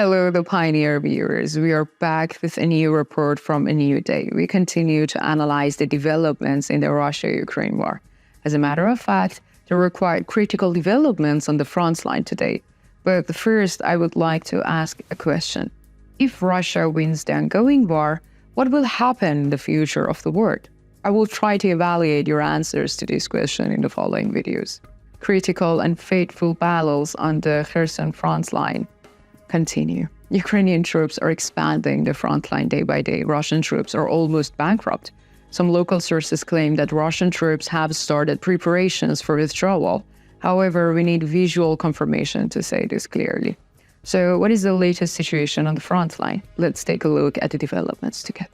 Hello, the Pioneer viewers. We are back with a new report from a new day. We continue to analyze the developments in the Russia-Ukraine war. As a matter of fact, there were quite critical developments on the front line today. But first, I would like to ask a question. If Russia wins the ongoing war, what will happen in the future of the world? I will try to evaluate your answers to this question in the following videos. Critical and fateful battles on the Kherson front line continue. Ukrainian troops are expanding the front line day by day. Russian troops are almost bankrupt. Some local sources claim that Russian troops have started preparations for withdrawal. However, we need visual confirmation to say this clearly. So what is the latest situation on the front line? Let's take a look at the developments together.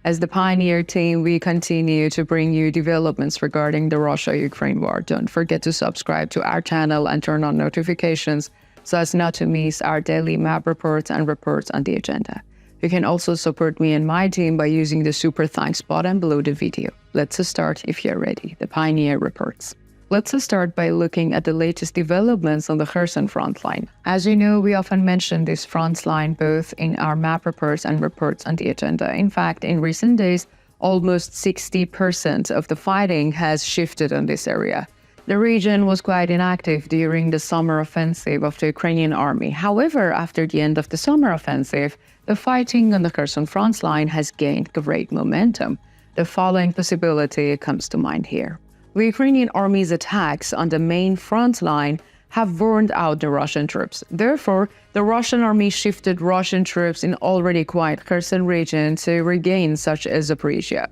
As the Pioneer team, we continue to bring you developments regarding the Russia-Ukraine war. Don't forget to subscribe to our channel and turn on notifications so as not to miss our daily map reports and reports on the agenda. You can also support me and my team by using the super thanks button below the video. Let's start if you're ready. The Pioneer reports. Let's start by looking at the latest developments on the Kherson front line. As you know, we often mention this front line both in our map reports and reports on the agenda. In fact, in recent days, almost 60% of the fighting has shifted on this area. The region was quite inactive during the summer offensive of the Ukrainian army. However, after the end of the summer offensive, the fighting on the Kherson front line has gained great momentum. The following possibility comes to mind here. The Ukrainian army's attacks on the main front line have worn out the Russian troops. Therefore, the Russian army shifted Russian troops in already quiet Kherson region to regain such as Zaporizhia,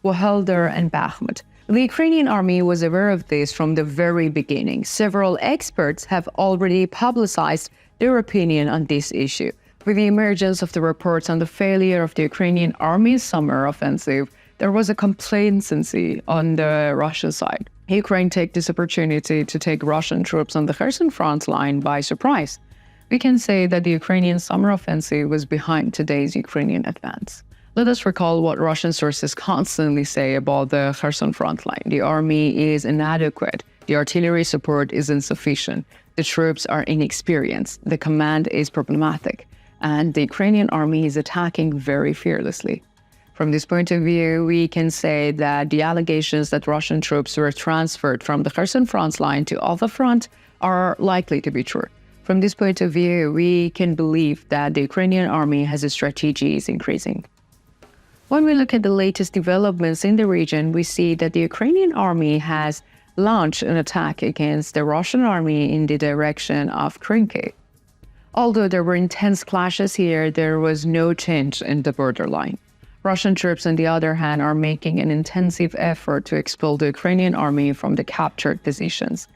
Wohldar, and Bakhmut. The Ukrainian army was aware of this from the very beginning. Several experts have already publicized their opinion on this issue. With the emergence of the reports on the failure of the Ukrainian army's summer offensive, there was a complacency on the Russian side. Ukraine took this opportunity to take Russian troops on the Kherson front line by surprise. We can say that the Ukrainian summer offensive was behind today's Ukrainian advance. Let us recall what Russian sources constantly say about the Kherson front line. The army is inadequate, the artillery support is insufficient, the troops are inexperienced, the command is problematic, and the Ukrainian army is attacking very fearlessly. From this point of view, we can say that the allegations that Russian troops were transferred from the Kherson front line to other front are likely to be true. From this point of view, we can believe that the Ukrainian army has a strategy is increasing. When we look at the latest developments in the region, we see that the Ukrainian army has launched an attack against the Russian army in the direction of Kherson. Although there were intense clashes here, there was no change in the borderline. Russian troops, on the other hand, are making an intensive effort to expel the Ukrainian army from the captured positions.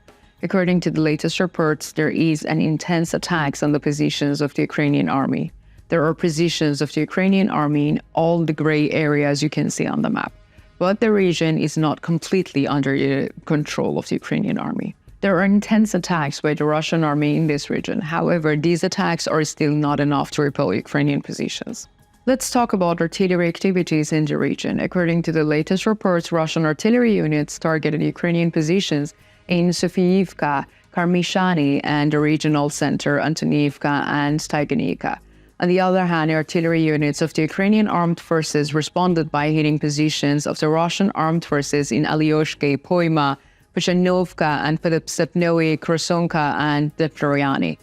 According to the latest reports, there is an intense attacks on the positions of the Ukrainian army. There are positions of the Ukrainian army in all the gray areas you can see on the map. But the region is not completely under the control of the Ukrainian army. There are intense attacks by the Russian army in this region. However, these attacks are still not enough to repel Ukrainian positions. Let's talk about artillery activities in the region. According to the latest reports, Russian artillery units targeted Ukrainian positions in Sofiivka, Karmishani, and the regional center Antoniivka and Taiganika. On the other hand, artillery units of the Ukrainian armed forces responded by hitting positions of the Russian armed forces in Alyoshki, Poima, Peshanovka, and Podepsepnoe, Khersonka, and Deploryani.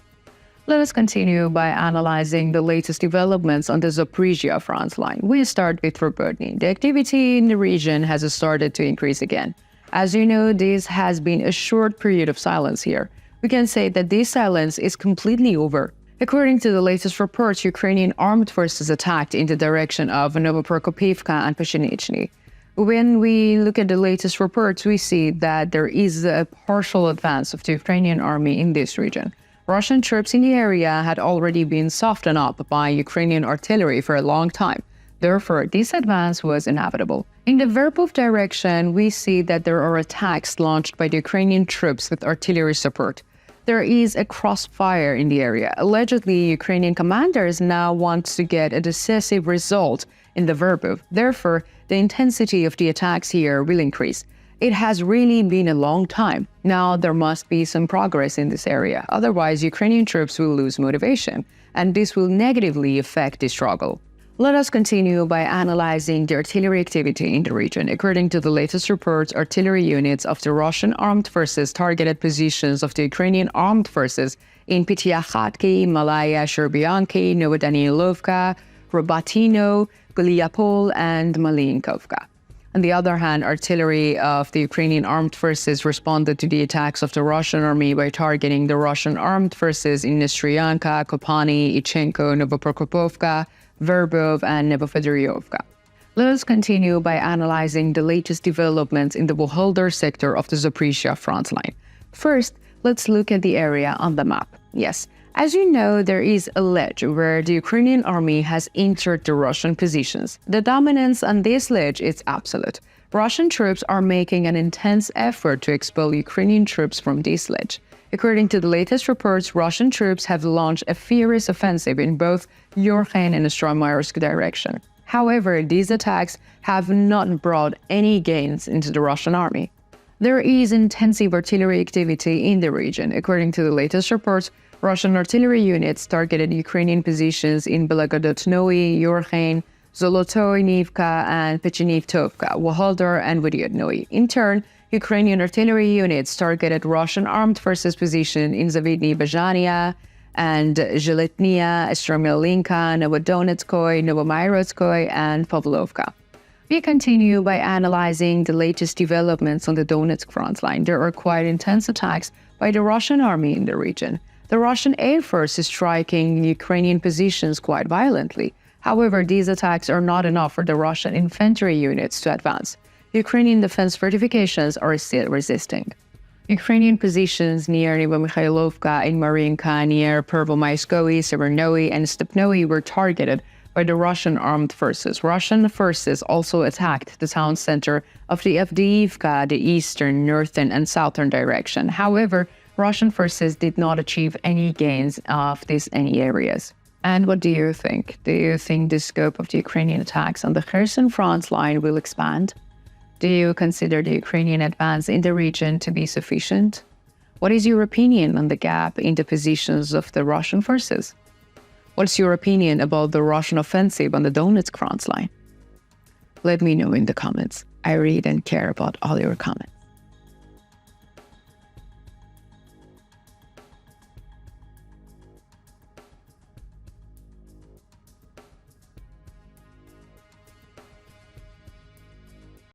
Let us continue by analyzing the latest developments on the Zaporizhia front line. We start with Robertny. The activity in the region has started to increase again. As you know, this has been a short period of silence here. We can say that this silence is completely over. According to the latest reports, Ukrainian armed forces attacked in the direction of Novoprokopivka and Peshenichny. When we look at the latest reports, we see that there is a partial advance of the Ukrainian army in this region. Russian troops in the area had already been softened up by Ukrainian artillery for a long time. Therefore, this advance was inevitable. In the Verpov direction, we see that there are attacks launched by the Ukrainian troops with artillery support. There is a crossfire in the area. Allegedly, Ukrainian commanders now want to get a decisive result in the Verpov. Therefore, the intensity of the attacks here will increase. It has really been a long time. Now there must be some progress in this area. Otherwise, Ukrainian troops will lose motivation. and this will negatively affect the struggle. Let us continue by analyzing the artillery activity in the region. According to the latest reports, artillery units of the Russian armed forces targeted positions of the Ukrainian armed forces in Pityakhatki, Malaya, Sherbyanki, Novodanilovka, Robatino, Guliapol, and Malinkovka. On the other hand, artillery of the Ukrainian armed forces responded to the attacks of the Russian army by targeting the Russian armed forces in Nestryanka, Kopani, Ichenko, Novoprokopivka, Verbov, and Novofedoryovka. Let us continue by analyzing the latest developments in the Vuhledar sector of the Zaporizhzhia front line. First, let's look at the area on the map. Yes, as you know, there is a ledge where the Ukrainian army has entered the Russian positions. The dominance on this ledge is absolute. Russian troops are making an intense effort to expel Ukrainian troops from this ledge. According to the latest reports, Russian troops have launched a furious offensive in both Yorkhain and Stromayorsk direction. However, these attacks have not brought any gains into the Russian army. There is intensive artillery activity in the region. According to the latest reports, Russian artillery units targeted Ukrainian positions in Belgorodnoye, Yorkhain, Zolotoynivka, and Pechenivtovka, Vuhledar, and Vydyodnoye. In turn, Ukrainian artillery units targeted Russian armed forces positions in Zavidny Bazhania and Zheletnia, Stromylinka, Novodonetskoy, Novomyrodskoy, and Pavlovka. We continue by analyzing the latest developments on the Donetsk front line. There are quite intense attacks by the Russian army in the region. The Russian Air Force is striking Ukrainian positions quite violently. However, these attacks are not enough for the Russian infantry units to advance. Ukrainian defense fortifications are still resisting. Ukrainian positions near Novomykhailovka and Mariinka, near Pervomaiskoye, Severnoye, and Stepnoye were targeted by the Russian armed forces. Russian forces also attacked the town center of the Avdiivka, the eastern, northern, and southern direction. However, Russian forces did not achieve any gains of these any areas. And what do you think? Do you think the scope of the Ukrainian attacks on the Kherson front line will expand? Do you consider the Ukrainian advance in the region to be sufficient? What is your opinion on the gap in the positions of the Russian forces? What's your opinion about the Russian offensive on the Donetsk front line? Let me know in the comments. I read and care about all your comments.